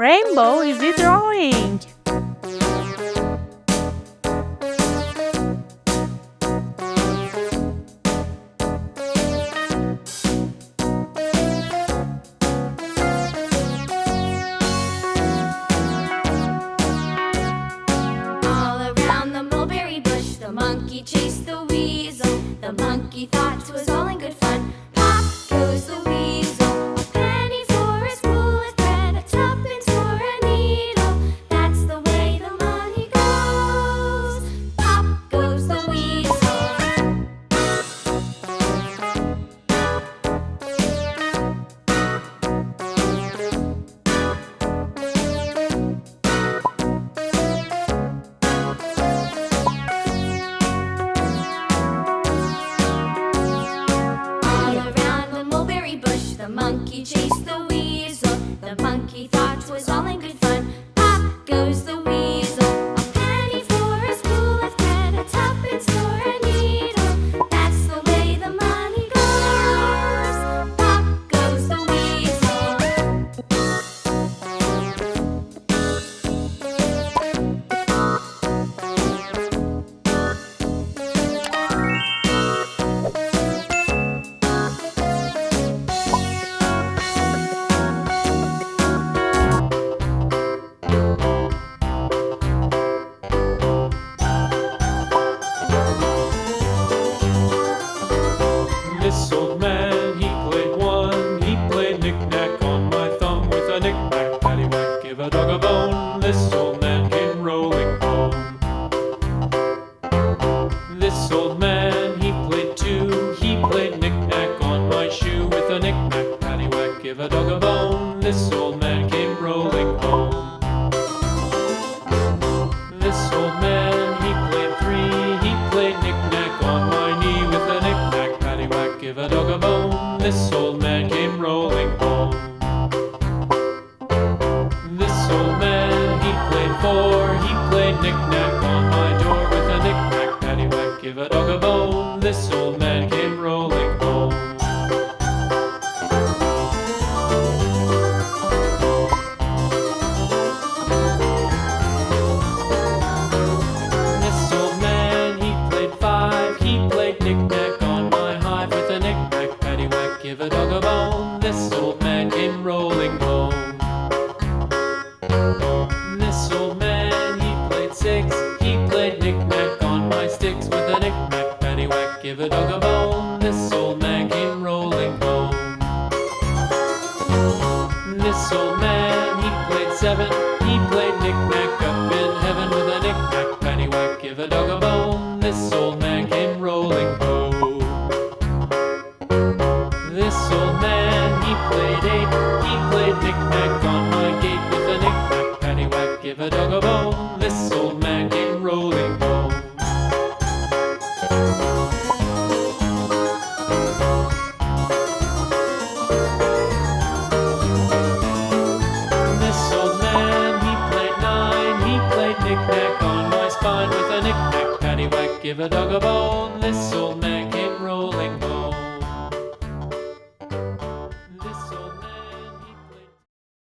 rainbow is he drawing? All around the mulberry bush, the monkey chased the weasel. The monkey thought 'twas all in good fun. Pop goes the weasel, a penny for a spool of thread, a tuppence for a needle. That's the way the money goes. Pop goes the weasel. All around the mulberry bush, the monkey chased the weasel. The monkey thought 'twas all in good fun. Pop goes the weasel, a penny for a spool of thread, a tuppence for a needle. That's the way the money goes. Pop goes the weasel. This old man, he played one. He played knick-knack on my thumb with a knick-knack, paddywhack, give a dog a bone. This old man came rolling home. This old man, he played two. He played knick-knack on my shoe with a knick-knack, paddywhack, give a dog a bone. This old man came rolling home. This old man, he played three. He played knick-knack on my knee with a knick-knack, paddywhack, give a dog a bone. This old man came rolling home. This old man, he played four. He played knick-knack on my door with a knick-knack, paddywhack, give a dog a bone. This old man came rolling home. This old man, he played five. He played knick-knack on my hive with a knick-knack, paddywhack, give a dog a bone. This old man came rolling home. This old man, he played six. He played knick-knack on my sticks with a knick-knack, paddywhack, give a dog a bone. This old man came rolling home. This old man, he played seven. He played knick-knack up in heaven with a knick-knack, paddywhack, give a dog a bone. This old man came rolling home. This old man, he played eight. He played knick-knack on my gate with a knick-knack, paddywhack, give a dog a bone. This old man came rolling home. This old man, he played nine. He played knick-knack on my spine with a knick-knack, paddywhack, give a dog a bone. This old man came rolling home.